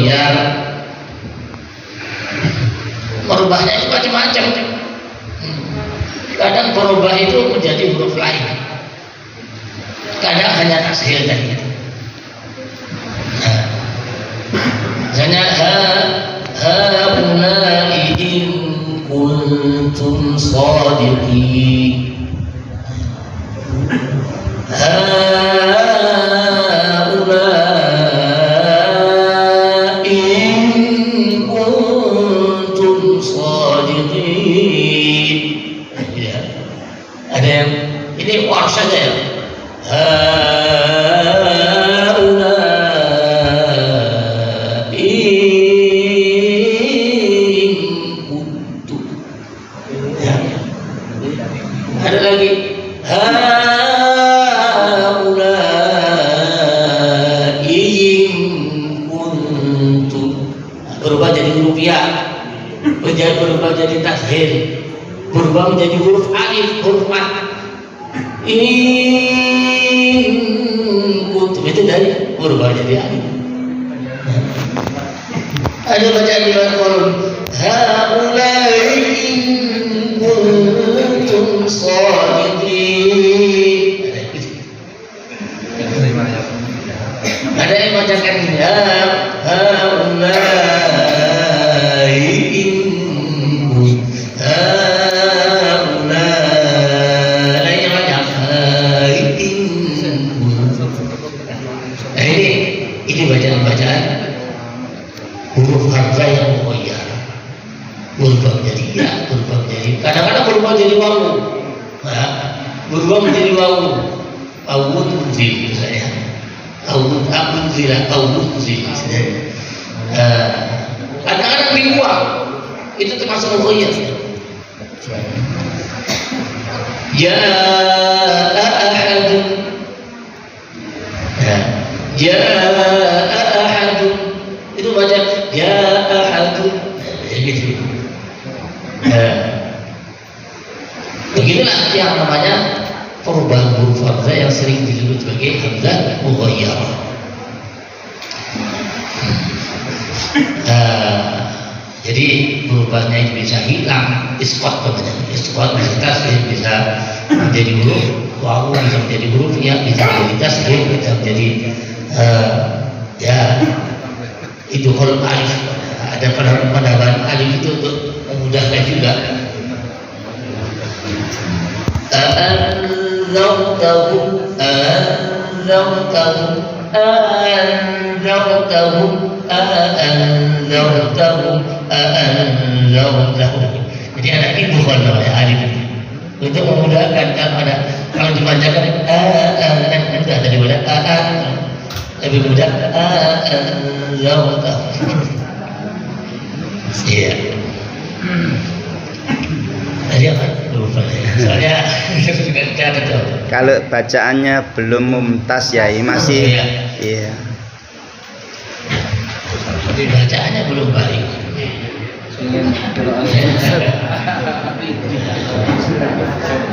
mughayyar. Merubahnya itu macam-macam. Kadang berubah itu menjadi huruf lain, kadang hanya tashil tadi. Misalnya haulai in kuntum shadiqin. Ini war saja ya. Ada lagi berubah jadi huruf ya, berubah jadi tashil, berubah menjadi huruf alif, huruf mat. Kuntum itu dari berubah jadi alif. Ada bacaan di luar kolom haulai in kuntum shadiqin. Ada yang bacakan haulai in ini bacaan-bacaan huruf hamzah yang mughayyar, berubah menjadi ya, berubah menjadi, kadang-kadang berubah menjadi wawu, berubah menjadi wawu, awun zil misalnya, awun zila, awun zil misalnya. Kadang-kadang dibuang, itu termasuk mughayyar. Ya ahadun, ya ahadun, itu baca ya ahadun, gitu. Beginilah yang namanya perubahan huruf hamzah yang sering disebut sebagai hamzah mughayyar. Jadi berubahnya itu bisa hilang, isqat namanya, isqat bisa tasbih, bisa menjadi huruf wawu, bisa menjadi huruf ya, bisa menjadi tasbih, bisa menjadi ya itu huruf alif. Ada penambahan alif itu untuk memudahkan juga. Anzartahum, anzartahum, anzartahum, anzartahum, anzartahum. Jadi ada idgham namanya alif untuk memudahkan. Kalau dibacakan kan mudah daripada lebih mudah iya. Tadi apa? Lupa ya. Soalnya ada tuh. Kalau bacaannya belum mumtaz ya, masih iya. Bacaannya belum baik.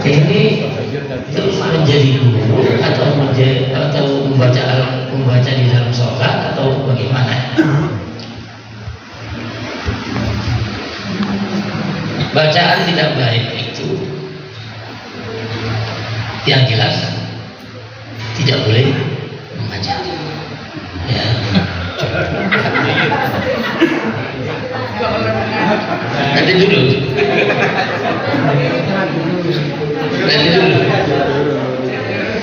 Ini terus menjadi guru atau membaca di dalam sholat atau bagaimana? Bacaan tidak baik itu yang jelas tidak boleh membaca. Ya. Nanti dulu.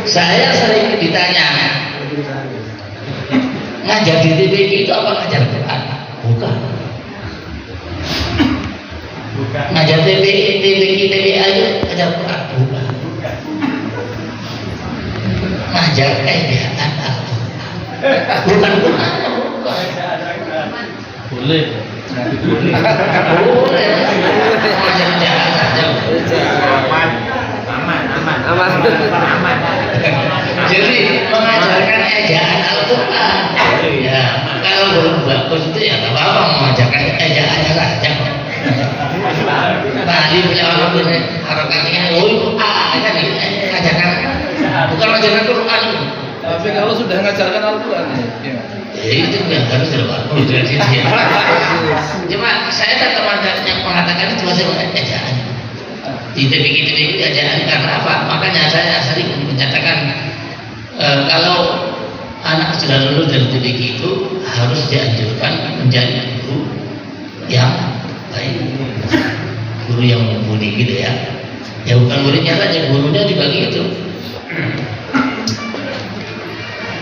Saya sering ditanya, ngajar di TPQ itu apa ngajar Quran? Bukan. Ngajar TPQ itu ngajar Quran? Bukan. Ngajar ejaan Al-Quran. Bukan Quran. Boleh. Boleh. Ngajar ejaan saja. Aman. Jadi mengajarkan ejaan Al-Quran. Ya, kalau belum bagus itu ya nggak apa-apa, mengajarkan ejaannya saja. Tadi punya orang punya harokatnya, kan ngajarkan, bukan mengajarkan Quran. Tapi kalau sudah mengajarkan Al-Quran ya. Itu yang harus dilakukan. Cuma saya tetap ada yang mengatakan itu masih ejaan. Di TPG ejaan karena apa? Makanya saya sering menyatakan kalau anak sudah lulus dari TPG itu harus dianjurkan menjadi guru yang baik, guru yang mumpuni gitu ya. Ya bukan muridnya saja, gurunya juga gitu.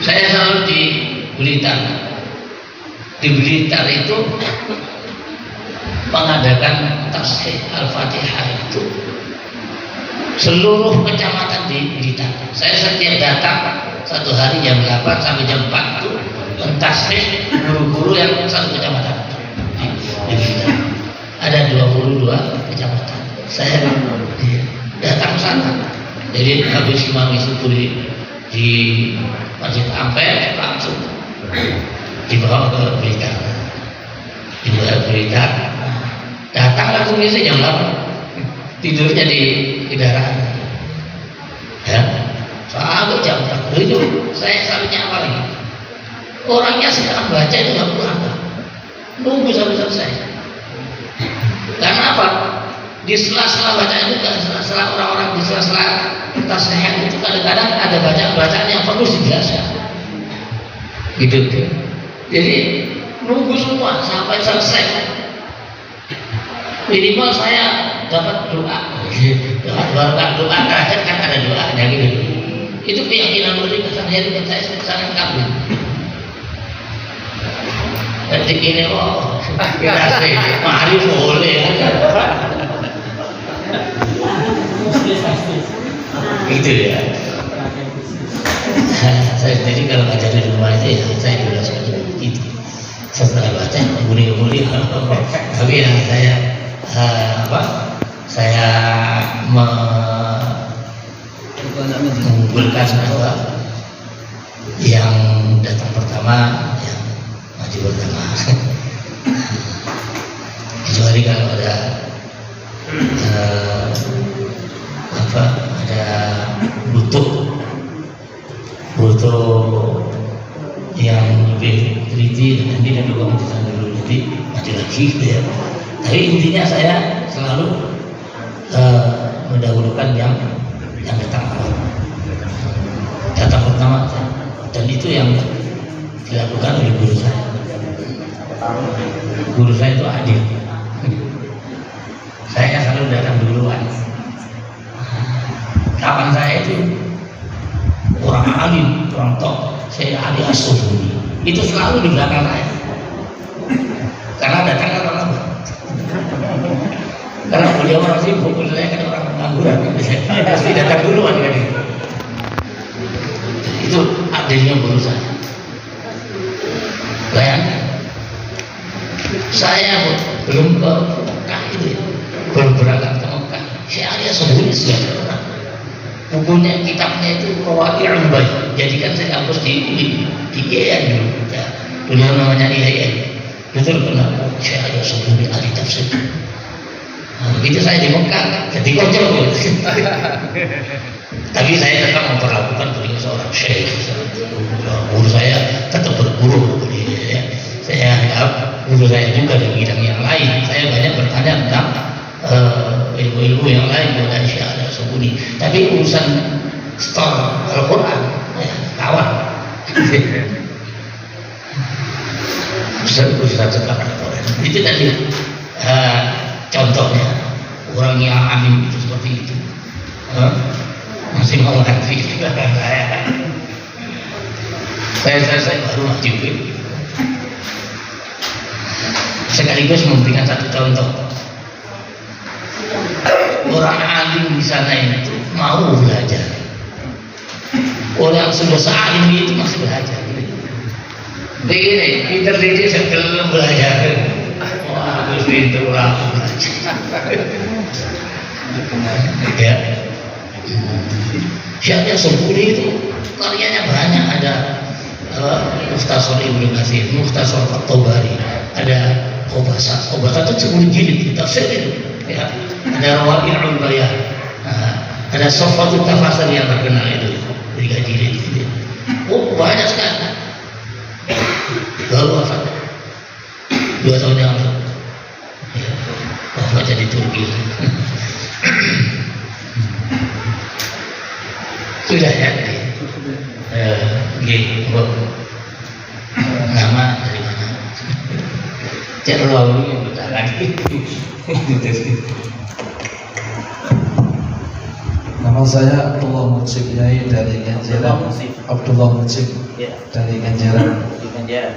Saya selalu di Blitar. Di Blitar itu mengadakan tasbih Al-Fatihah itu seluruh kecamatan di Blitar. Saya setiap datang satu hari jam 8 sampai jam 4 itu mentasbih guru-guru yang satu kecamatan di Blitar. Ada 22 kecamatan. Saya datang ke sana. Jadi habis imam itu di Masjid Ampel langsung dibawa ke Blitar. Dibawa ke Blitar. Datang langsung isi jam 8. Tidurnya di daerah. Ya. Sampai jam 4 itu saya salahnya apa lagi? Orangnya sedang baca itu nggak pulang. Nunggu sampai selesai. Karena apa? Di sela-sela bacaan itu, sela-sela orang-orang di sela-sela tasbih itu kadang-kadang ada bacaan-bacaan yang perlu dijelaskan. Gitu. Jadi nunggu semua sampai selesai. Minimal saya dapat doa. Doa terakhir kan ada doanya gitu. Itu keyakinan mereka sehari saya sangat kabur. Detik ini kita sih mari boleh. Gitu ya. Saya sendiri kalau ngajar di rumah itu ya saya juga seperti itu. Setelah baca muli-muli, tapi yang saya saya mengumpulkan bahwa yang datang pertama, yang maju pertama. Kecuali kalau ada ada butuh yang lebih teliti, nanti dan juga menjelaskan dulu nanti maju lagi gitu ya. Tapi intinya saya selalu mendahulukan yang datang awal, datang pertama, dan itu yang dilakukan oleh guru saya. Guru saya itu adil. Saya selalu datang duluan. Kawan saya itu orang alim, orang top, saya ahli astronomi. Itu selalu di belakang saya. Karena datangnya orang lambat. Karena beliau orang sibuk, saya kan orang pengangguran. Pasti datang duluan kan. Itu adilnya guru saya. Bayangkan, saya belum ke Mekah itu ya, belum berangkat ke Mekah. Saya ada sembunyi segala orang. Bukunya, kitabnya itu Rawa'i'ul Bayan. Jadi kan saya hapus di IAIN dulu. Ya, dulu namanya IAIN. Betul kenapa? Saya ada sembunyi ahli tafsir. Nah, begitu saya di Mekah, jadi kocok. Tapi saya tetap memperlakukan beliau seorang syekh. Guru saya tetap berguru. Ya. Saya anggap guru saya juga di bidang yang lain. Saya banyak bertanya tentang ilmu-ilmu yang lain mulai syiah sembunyi. Tapi urusan store Al-Quran, ya, kawan. Urusan setelah Al-Quran. Itu tadi contohnya orang yang alim itu seperti itu. Masih mau ngaji saya baru ngaji. Sekaligus memberikan satu contoh. Orang alim di sana itu mau belajar. Orang sudah sealim itu masih belajar. Begini, pinter dia sebelum belajar. Wah, harus pinter orang belajar. Ya. Syiahnya sembunyi itu karyanya banyak. Ada Mukhtasar Ibnu Katsir, Mukhtasar At-Tabari, ada Khobasa itu 10 jilid tafsir itu. Ya. Ada Rawa'i'ul Bayan, ada Sofatul Tafasir yang terkenal itu 3 jilid itu. Oh banyak sekali. Baru wafat 2 tahun yang lalu. Ya, wafatnya di Turki. Sudah ya. Nama dari mana? Cerlawi bentar lagi. Nama saya Abdullah Mujib Yai dari Ganjaran. Abdullah Mujib dari Ganjaran. Ya.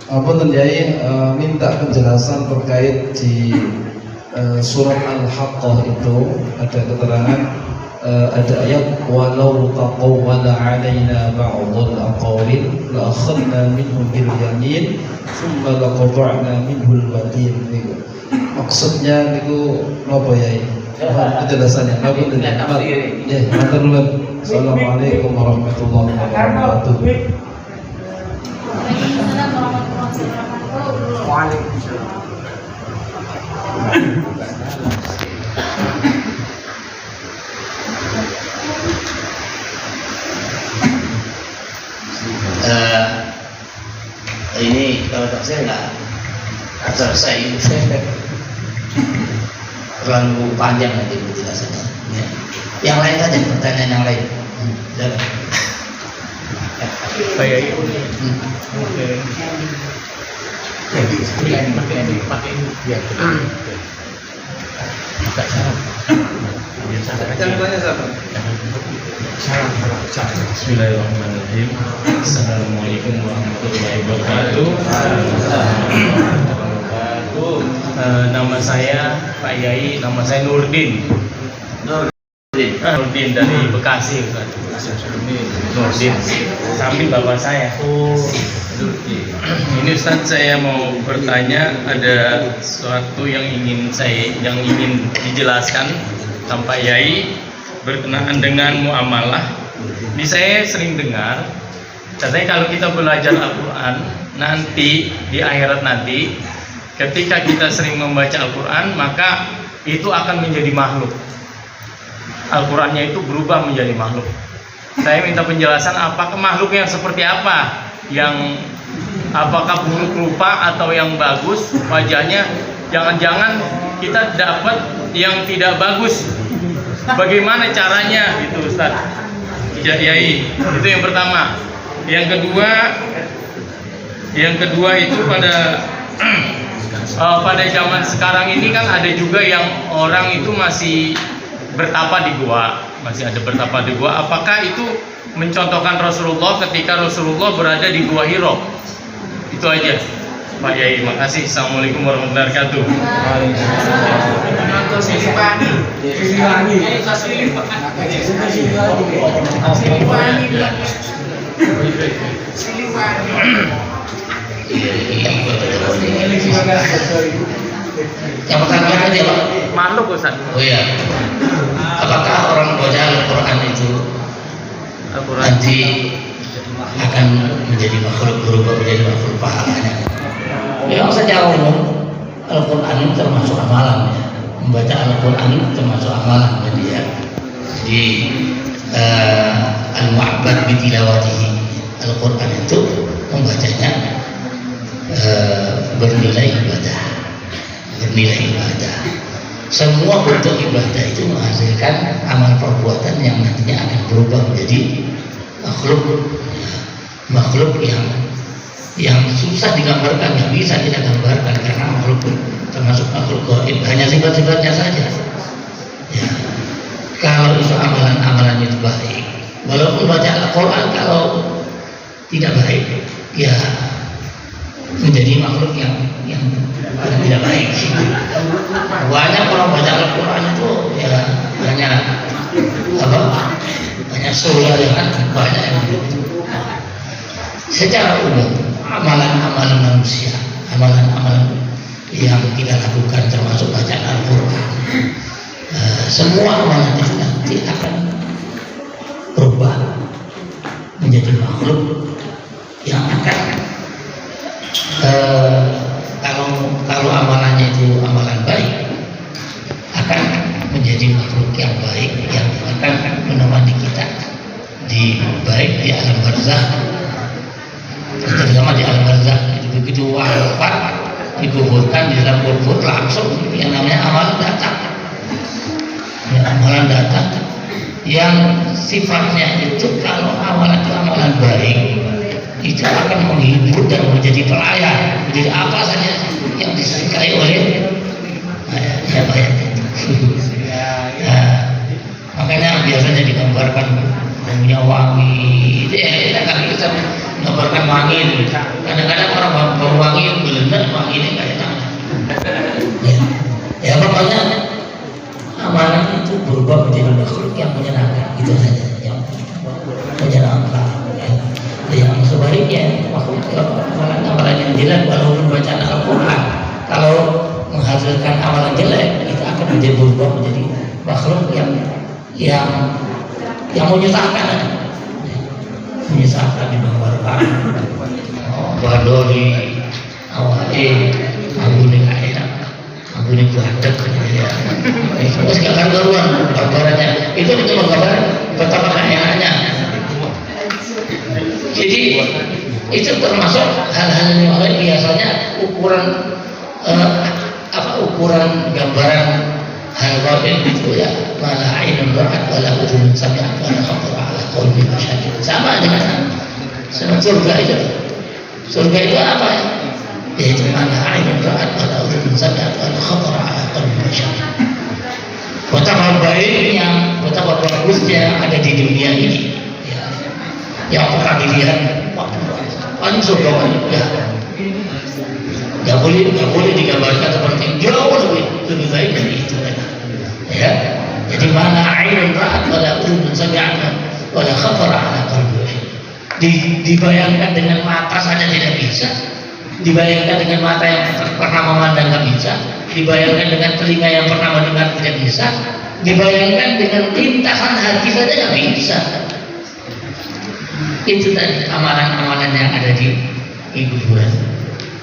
Apa Yai minta penjelasan terkait di surat Al-Haqqah itu ada keterangan ada ayat walau taqawwala alaina ba'dul aqawil la akhadna minhu bil yamin thumma laqata'na minhu al watin. Maksudnya niku napa ya? Penjelasannya napa tadi? Ya, matur nuwun. Assalamualaikum warahmatullahi wabarakatuh. Waalaikumsalam. Ini kalau tak saya nggak selesai, terlalu panjang nanti penjelasannya. Ya. Yang lain aja, pertanyaan yang lain. Saya ini pakai ya. Buka salam. Bismillahirrahmanirrahim. Assalamualaikum warahmatullahi wabarakatuh. Nama saya Pak Yai, nama saya Nurdin. Nurdin dari Bekasi, Ustaz. Nurdin. Samping bapak saya. Ini Ustaz, saya mau bertanya, ada sesuatu yang ingin dijelaskan sampai Yai berkenaan dengan muamalah. Ini saya sering dengar, katanya kalau kita belajar Al-Quran nanti di akhirat nanti, ketika kita sering membaca Al-Quran maka itu akan menjadi makhluk. Al-Qurannya itu berubah menjadi makhluk. Saya minta penjelasan apakah makhluk yang seperti apa, yang apakah buruk rupa atau yang bagus wajahnya. Jangan-jangan kita dapat yang tidak bagus. Bagaimana caranya gitu Ustaz? Yai, itu yang pertama. Yang kedua itu pada zaman sekarang ini kan ada juga yang orang itu masih bertapa di gua, Apakah itu mencontohkan Rasulullah ketika Rasulullah berada di Gua Hiro? Itu aja Pak Yai, makasih. Assalamualaikum warahmatullahi wabarakatuh. Yang pertama tadi apa? Makhluk Ustaz. Oh iya. Apakah orang baca Al-Quran itu nanti akan menjadi makhluk, berubah menjadi makhluk pahalanya? Memang secara umum Al-Quran itu termasuk amalan ya. Membaca Al-Quran itu termasuk amalan jadi ya. Jadi al-mu'abbad bitilawatihi, Al-Quran itu membacanya bernilai ibadah. Semua bentuk ibadah itu menghasilkan amal perbuatan yang nantinya akan berubah menjadi makhluk yang susah digambarkan, nggak bisa kita gambarkan karena makhluk termasuk makhluk gaib, hanya sifat-sifatnya saja. Ya. Kalau itu amalan itu baik, walaupun baca Al-Quran kalau tidak baik, ya menjadi makhluk yang tidak baik. Banyak orang baca Al-Quran itu ya hanya surah dengan banyak yang begitu. Secara umum amalan-amalan manusia, amalan-amalan yang kita lakukan termasuk bacaan Al-Quran, semua amalan itu nanti akan berubah menjadi makhluk yang akan kalau amalannya itu amalan baik, akan menjadi makhluk yang baik yang akan menemani kita baik di alam barzakh, terutama di alam barzakh. Begitu wafat dikuburkan di dalam kubur, langsung yang namanya amalan datang. Ya, amalan datang yang sifatnya itu kalau amalan itu amalan baik itu akan menghibur dan menjadi pelayan, menjadi apa saja yang disukai oleh ayat itu. Nah, makanya biasanya digambarkan baunya wangi. Kita kan bisa menggambarkan wangi itu. Kadang-kadang orang bau wangi yang benar wangi ini kayak enak. Ya pokoknya amalan itu berubah menjadi makhluk yang menyenangkan, itu saja yang menyenangkan. Yang sebaliknya makhluk amalan yang jelek walaupun bacaan Al-Quran, kalau menghasilkan amalan jelek itu akan menjadi berubah menjadi makhluk yang menyusahkan, digambarkan. Badori awalnya ambune enak, ambune buadek ya. Terus gak karuan gambarannya. Itu gambaran betapa enaknya. Jadi itu termasuk hal-hal yang biasanya ukuran ukuran gambaran hal gaib itu ya, malah ainun ra'at wala udhun sami'at wala khatara ala qalbi bashar. Sama dengan surga itu. Surga itu apa ya? Yaitu malah ainun ra'at wala udhun sami'at wala khatara ala qalbi bashar. Betapa baiknya, betapa bagusnya ada di dunia ini. Yang pernah dilihat paling surga ya, nggak boleh digambarkan seperti jauh lebih baik dari itu ya. Jadi mana ainun ra'at wala udhun sami'at wala khatara ala qalbi. Dibayangkan dengan mata saja tidak bisa, dibayangkan dengan mata yang pernah memandang nggak bisa, dibayangkan dengan telinga yang pernah mendengar tidak bisa, dibayangkan dengan lintasan hati saja nggak bisa. Itu tadi amalan-amalan yang ada di kuburan,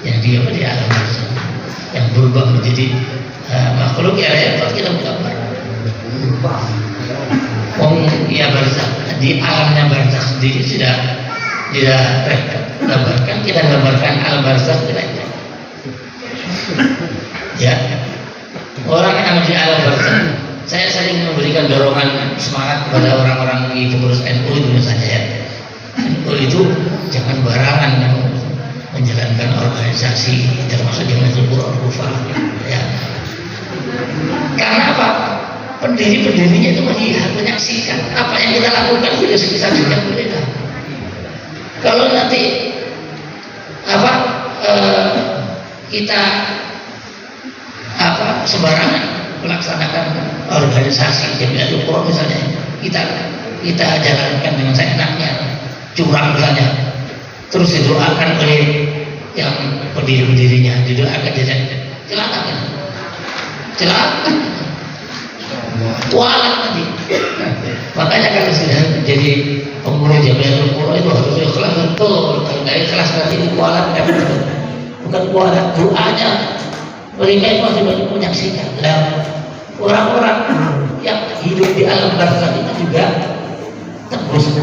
yang di alam barzakh, yang berubah menjadi makhluk yang repot kita gambar. Ya barzakh, di alamnya barzakh sendiri sudah repot gambarkan, kita gambarkan alam barzakh tidak repot. Ya, orang yang di alam barzakh, saya sering memberikan dorongan semangat kepada orang-orang di pengurus NU itu misalnya ya. Itu jangan barangan menjalankan organisasi termasuk dengan Al-Quran ya. Karena apa? Pendiri-pendirinya itu melihat, menyaksikan apa yang kita lakukan itu disaksikan mereka. Kalau nanti kita sembarangan melaksanakan organisasi Jamiatul Quran misalnya, kita jalankan dengan seenaknya, curang misalnya, terus didoakan oleh yang pendiri-pendirinya, didoakan jadi celaka kualat nanti. Makanya kalau sudah jadi pengurus Jamiatul Quran itu harus ikhlas betul. Kalau nggak ikhlas nanti itu kualat, bukan kualat, doanya mereka itu masih banyak menyaksikan. Dan orang-orang yang hidup di alam barzakh itu juga tembus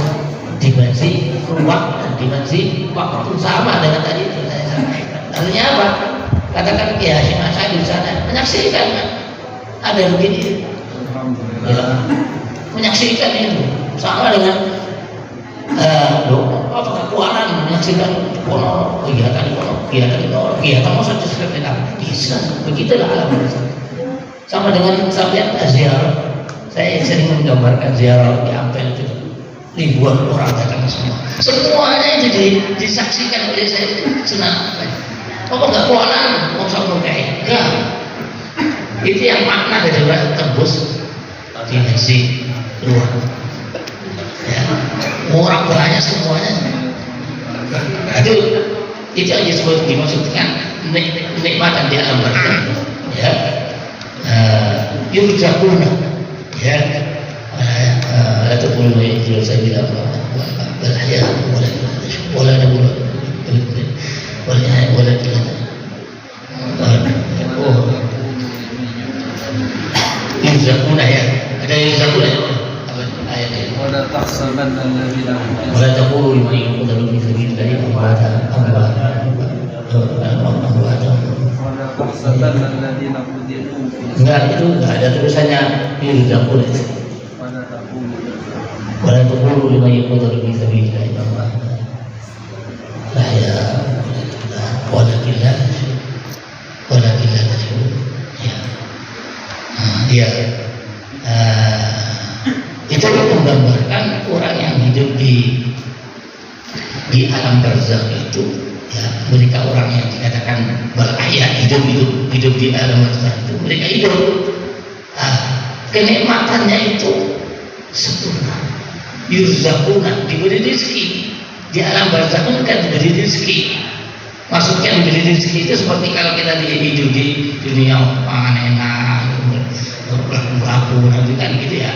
dimensi ruang dan dimensi waktu sama dengan tadi itu saya sampaikan. Artinya apa? Katakan Kiai Hasyim Asy'ari di sana menyaksikan ada begini, ya, menyaksikan itu sama dengan kekuatan menyaksikan kegiatan masa kita bisa begitulah alam barzakh. Sama dengan sampai ziarah, saya sering menggambarkan ziarah di Ampel itu. Ribuan orang datang semua. Semuanya itu disaksikan oleh saya. Senang. Apa nggak kualan? Mau sama kayak? Enggak. Itu yang makna dari tembus dimensi luar. Ya. Orang banyak semuanya. Itu aja sebut dimaksudkan nikmatan di alam barzakh. Ya. Yurzaquna. Ya. لا تقولوا إلى سبيل الله بل أحياء ولا نقول ولا يرزقون يا ada يرزقون ayat ini ولا تحسبن الذين ولا taqulu liman yuqtalu fi sabilillahi amwata enggak, itu enggak ada tulisannya yurzaqun. Wala taqulu liman yuqtalu fi sabilillahi amwata ya walakin la tashurun. Ya. Itu menggambarkan orang yang hidup di alam barzakh itu, ya, mereka orang yang dikatakan berahya, hidup di alam barzakh itu, mereka hidup, kenikmatannya itu sempurna, yurzaquna, diberi rezeki di alam barzakh itu kan diberi rezeki. Maksudnya diberi rezeki itu seperti kalau kita hidup di dunia pangan enak, berlaku nanti kan gitu ya.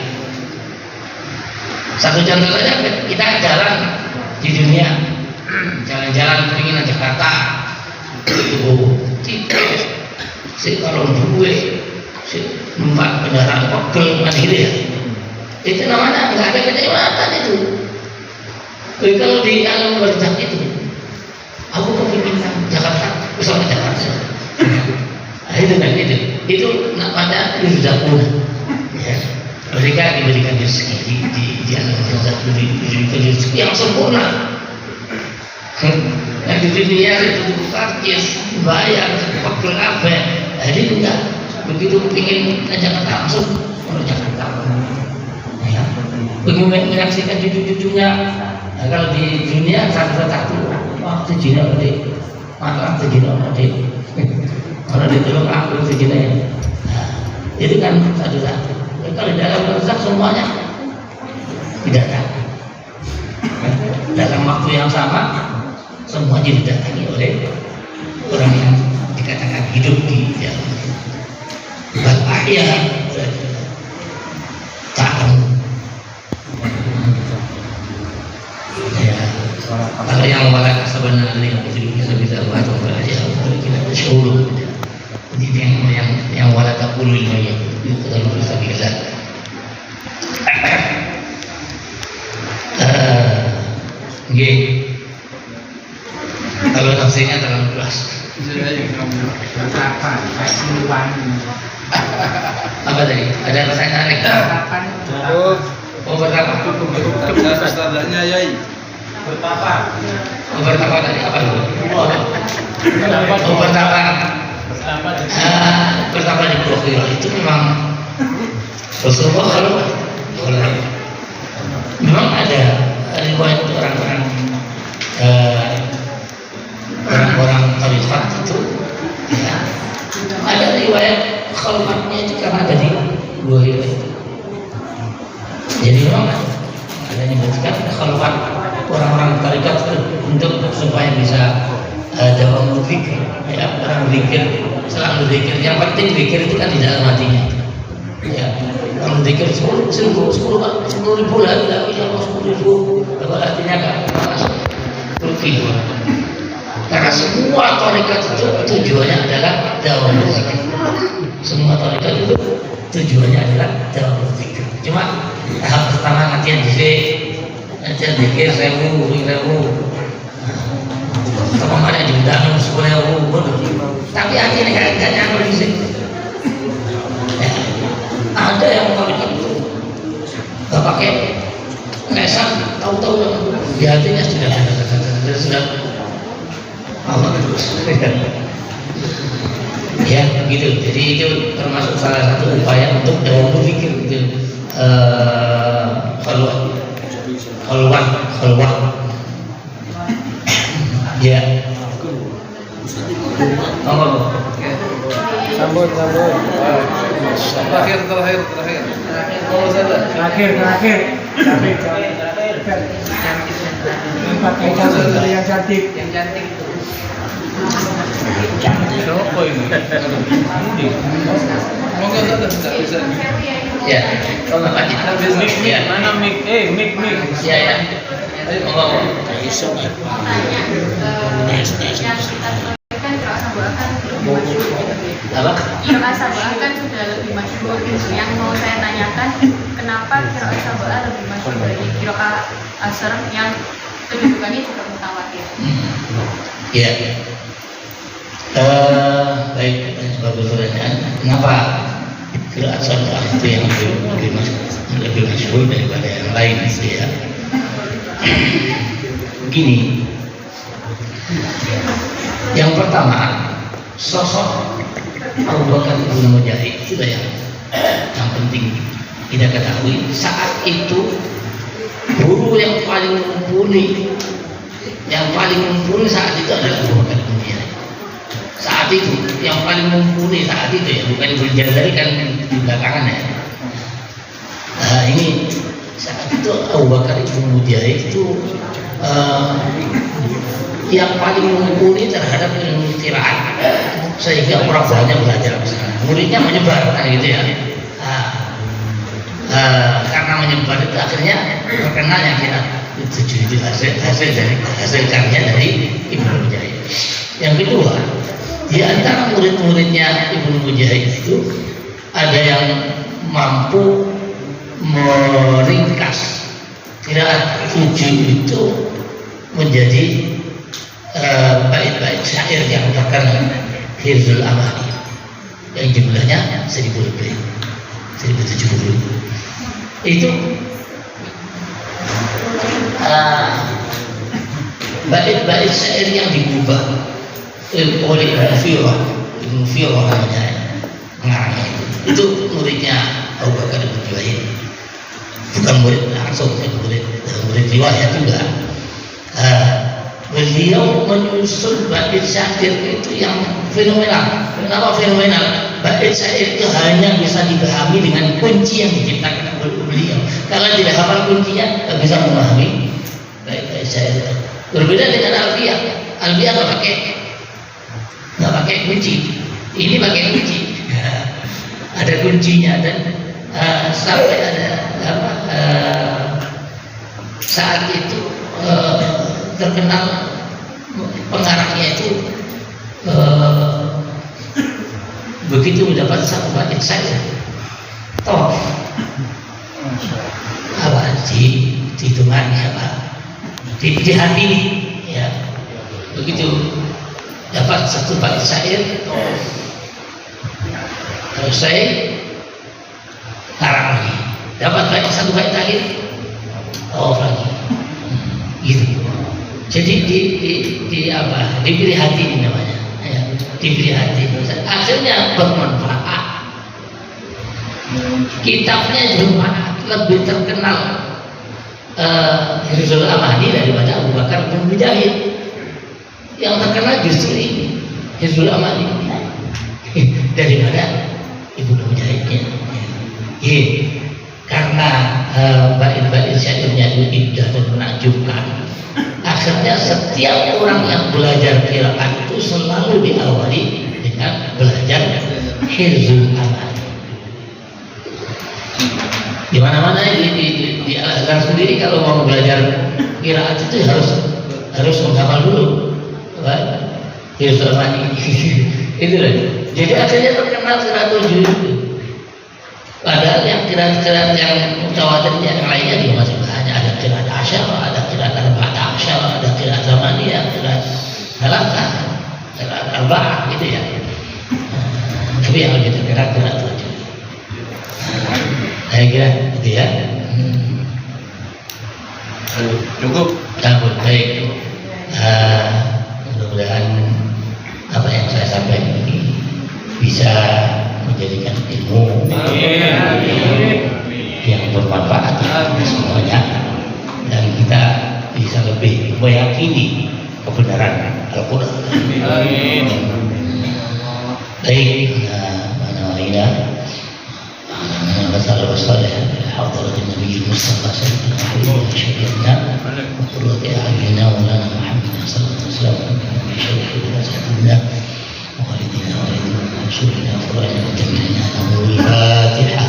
Satu contoh saja, kita jalan di dunia, jalan-jalan keinginan Jakarta, itu si kalau duwe, si numpak kendaraan pegel kan gitu ya. Itu namanya nggak ada kenikmatan itu. Jadi kalau di alam barzakh itu, aku kepingin Jakarta, usah ke Jakarta. Nah, itu kan itu namanya yurzaquna. Ya. Mereka diberikan rezeki di alam barzakh, diberikan rezeki yang sempurna. Yang di dunia itu parkir, bayar, pegel apa? Jadi enggak begitu kepingin ke Jakarta langsung ke Jakarta. Ya. Begitu menyaksikan cucu-cucunya. Nah, kalau di dunia satu-satu, wah sejina gede, makan sejina gede, kalau di teluk aku sejina ya. Nah, itu kan satu-satu. Kalau di dalam barzakh semuanya tidak ada. Dalam waktu yang sama semuanya didatangi oleh orang yang dikatakan hidup di dalam bahaya ta'am. Ya, kalau yang walak sebenarnya bisa buat orang dia kita bersyukur. Ini yang walak taqulu liman yuqtalu fi sabilillah. Nggih. Kalau tafsirnya terlalu luas. Apa tadi? Ada pertanyaan lagi? Oh, berapa? Ustaznya Yai. Berapa tadi apa dulu? Oh, berapa? Pertama di Bukhari itu memang Rasulullah kalau memang ada riwayat orang-orang tarikat itu, ya, ada riwayat khalwatnya itu karena ada di dua riwayat itu. Jadi memang ada menyebutkan khalwat orang-orang tarikat itu untuk supaya bisa dalam berzikir, ya, orang berzikir selalu berzikir. Yang penting berzikir itu kan di dalam hatinya. Ya, kalau berzikir 10.000 lah, tidak bisa 10.000. Kalau hatinya kan masuk rugi. Karena semua tarikat itu tujuannya adalah dalam berzikir. Semua tarikat itu tujuannya adalah dalam berzikir. Cuma tahap pertama latihan zikir 1000. Kemana diundang 10.000, tapi akhirnya nggak nyampe di sini. Ya. Ada yang tarikat itu nggak pakai lesan, tahu-tahu di hatinya sudah Allah terus. Ya begitu. Jadi itu termasuk salah satu upaya untuk dalam berpikir gitu. Khalwat. Ya. Sambut. Terakhir. Kalau saja. Terakhir. Yang cantik. Siapa ini? Monggo saja tidak bisa. Ya. Kalau nggak Mic, ya. mana mic? Mic. Ya. Oh. Apa? Qiraat Sabah kan sudah lebih masyhur gitu. Yang mau saya tanyakan, kenapa qiraat Sabah lebih masyhur dari qiraat Asr yang kedudukannya juga mutawatir. Ya. Baik, bagus pertanyaan. Kenapa qiraat Sab'ah itu yang lebih masyhur daripada yang lain gitu ya? Begini. Yang pertama, sosok Abu Bakar Ibn Mujahid itu yang penting kita ketahui. Saat itu guru yang paling mumpuni saat itu adalah Abu Bakar Ibn Mujahid. Saat itu yang paling mumpuni saat itu ya, bukan Ibnu Jazari kan di belakangan ya. Nah, ini saat itu Abu Bakar Ibn Mujahid itu yang paling mumpuni terhadap ilmu qiraat, sehingga orang banyak belajar ke sana. Muridnya menyebar kan gitu ya. Karena menyebar itu akhirnya terkenal yang qiraat itu hasil karya dari Ibnu Mujahid. Yang kedua, di antara murid-muridnya Ibnu Mujahid itu ada yang mampu meringkas qiraat 7 itu menjadi bait-bait syair yang terkenal, Hirzul Amani, yang jumlahnya 1000 lebih, 1070. Itu bait-bait syair yang digubah oleh Ibnu Firah namanya, pengarangnya itu muridnya Abu Bakar Ibn Mujahid, bukan murid langsung, murid riwayat juga. Beliau menyusun bait syair itu yang fenomenal. Kenapa fenomenal? Bait syair itu hanya bisa dipahami dengan kunci yang diciptakan oleh beliau. Kalau tidak hafal kuncinya, tidak bisa memahami bait syair itu. Berbeda dengan Alfiyah. Alfiyah nggak pakai kunci. Ini pakai kunci. Ada kuncinya dan sampai ada saat itu terkenal pengarangnya itu begitu mendapat satu bait syair toh apa di hitungannya apa di hati ya, begitu dapat satu bait syair selesai karang lagi, dapat satu bait terakhir lagi gitu. Jadi diberi hati ini namanya ya, diberi hati, akhirnya bermanfaat. Kitabnya juga lebih terkenal Hirzul Amani daripada Abu Bakar Ibn Mujahid. Yang terkenal justru ini Hirzul Amani daripada Ibnu Mujahidnya. Karena bait-bait syairnya itu indah dan menakjubkan, akhirnya setiap orang yang belajar qiraat itu selalu diawali dengan belajar Hirzul Amani. Di mana-mana di Al-Azhar sendiri kalau mau belajar qiraat itu harus menghafal dulu Hirzul Amani. Itu loh. Jadi akhirnya terkenal qiraat 7 itu. Padahal yang qiraat yang mutawatirnya yang lainnya juga masih banyak. Ada qiraat asyara, ada qiraat arba'at asyara, ada qiraat zamaniyah, qiraat salasa, qiraat arba'ah gitu ya. Tapi yang lebih terkenal qiraat 7. Saya kira gitu ya. Cukup. Baik. Mudah-mudahan apa yang saya sampaikan ini bisa menjadikan ilmu yang bermanfaat untuk semuanya, dan kita bisa lebih meyakini kebenaran Al-Quran. Baik, وصلى على حضرة النبي المصطفى سيدنا محمد شفيعنا وقرة أعيننا مولانا محمد صلى الله عليه وسلم بشرف سيدنا ووالدنا ووالدنا ورسولنا وقرآن وتمنينا له الفاتحة.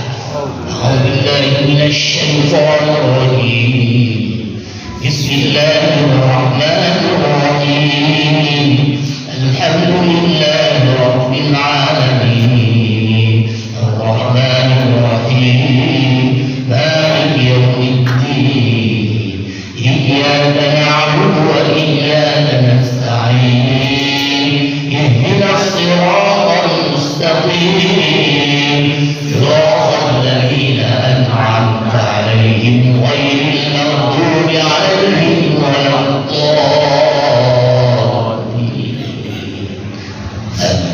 أعوذ بالله من الشيطان الرجيم. بسم الله الرحمن الرحيم. الحمد لله رب العالمين الرحمن الرحيم مالك يوم الدين إياك نعبد غير المغضوب عليهم ولا الضالين. آمين.